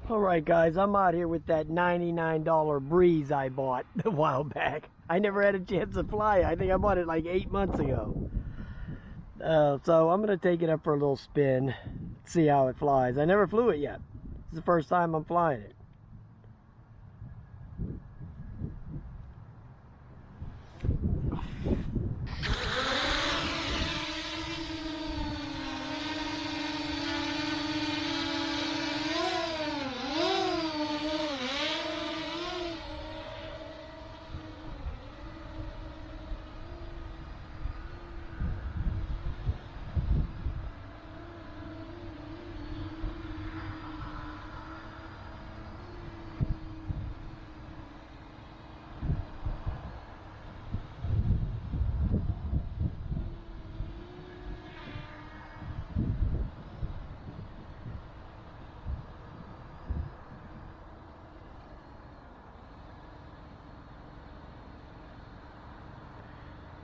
Alright guys, I'm out here with that $99 Breeze I bought a while back. I never had a chance to fly it. I think I bought it like 8 months ago. So I'm going to take it up for a little spin, see how it flies. I never flew it yet. It's the first time I'm flying it.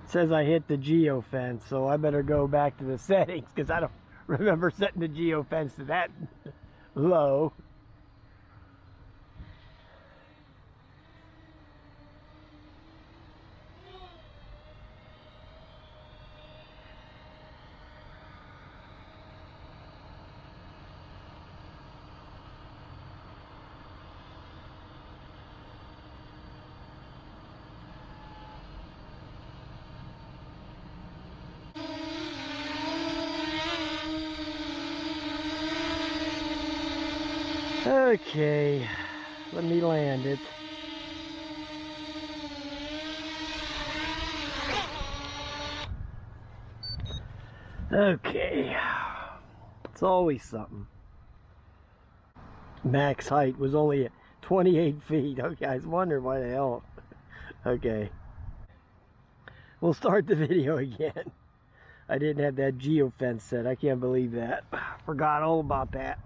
It says I hit the geofence, so I better go back to the settings because I don't remember setting the geofence to that low. Okay, let me land it. Okay, it's always something. Max height was only at 28 feet. Okay, I was wondering why the hell. Okay, we'll start the video again. I didn't have that geofence set. I can't believe that. Forgot all about that.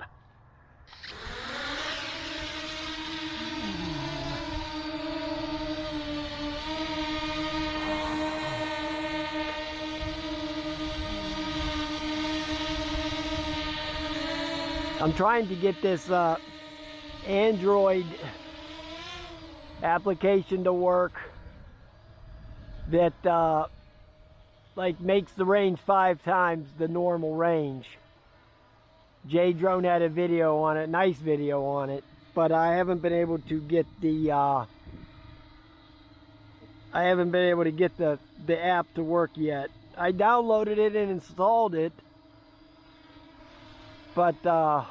I'm trying to get this Android application to work that like makes the range 5 times the normal range. J Drone had a video on it, nice video on it, but I haven't been able to get the the app to work yet. I downloaded it and installed it, but I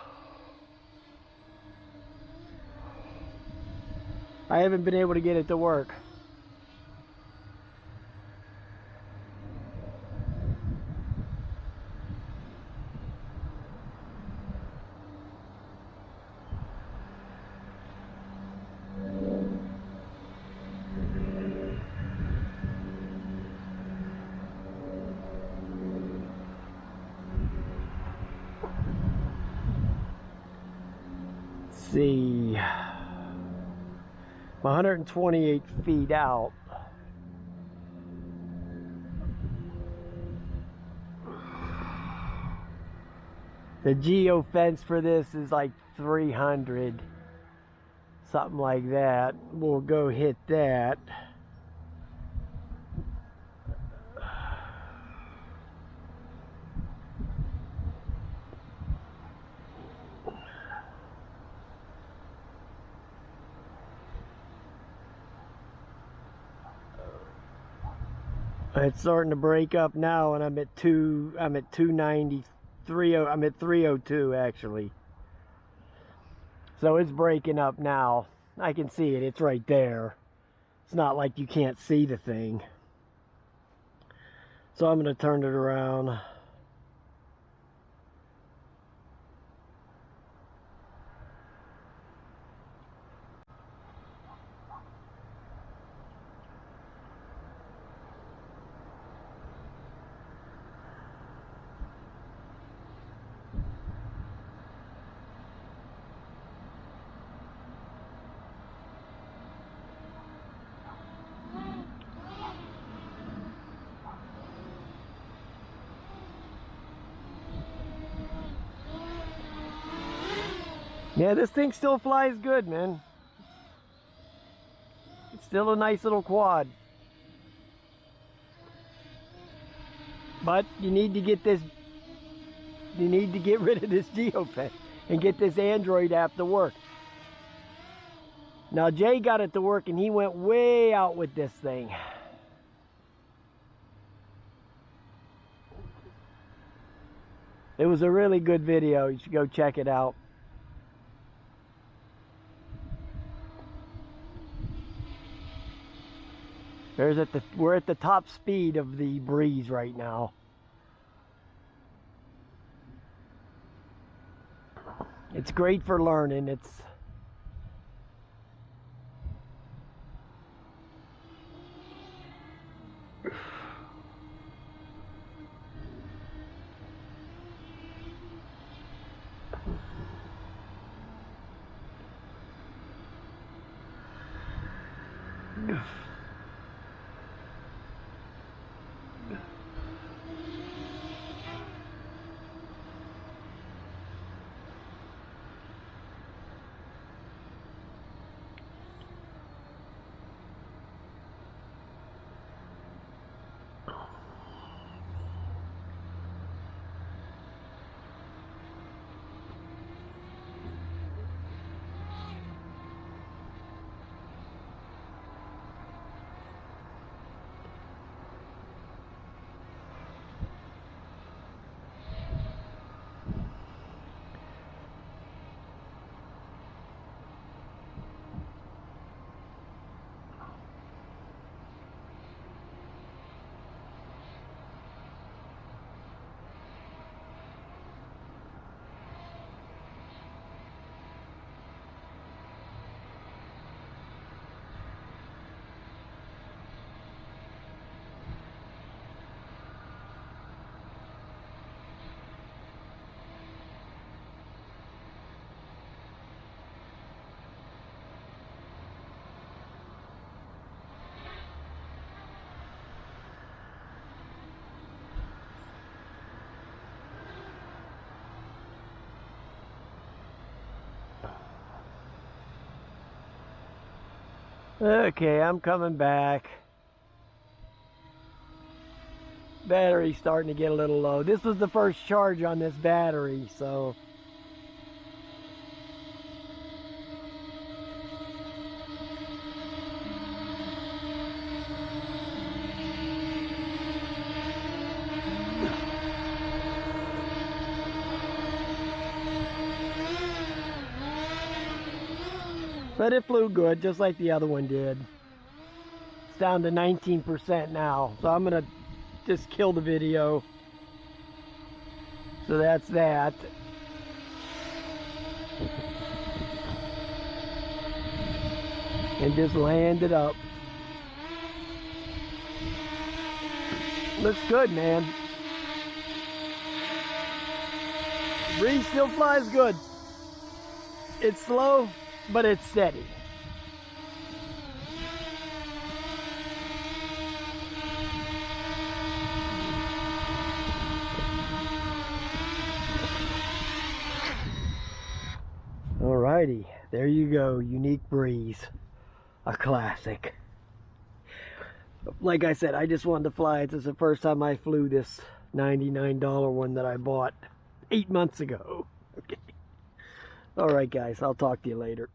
haven't been able to get it to work. See, I'm 128 feet out. The geofence for this is like 300, something like that. We'll go hit that. It's starting to break up now, and I'm at 293. I'm at 302 actually. So it's breaking up now. I can see it. It's right there. It's not like you can't see the thing. So I'm going to turn it around. Yeah, this thing still flies good, man. It's still a nice little quad. But you need to get this, you need to get rid of this geopen and get this Android app to work. Now Jay got it to work and he went way out with this thing. It was a really good video. You should go check it out. We're at the top speed of the Breeze right now. It's great for learning. It's okay, I'm coming back. Battery's starting to get a little low. This was the first charge on this battery, so but it flew good, just like the other one did. It's down to 19% now, so I'm gonna just kill the video. So that's that. And just land it up. Looks good, man. Breeze still flies good. It's slow, but it's steady. Alrighty, there you go, Yuneec Breeze, a classic. Like I said, I just wanted to fly it. This is the first time I flew this $99 one that I bought 8 months ago. Okay. Alright guys, I'll talk to you later.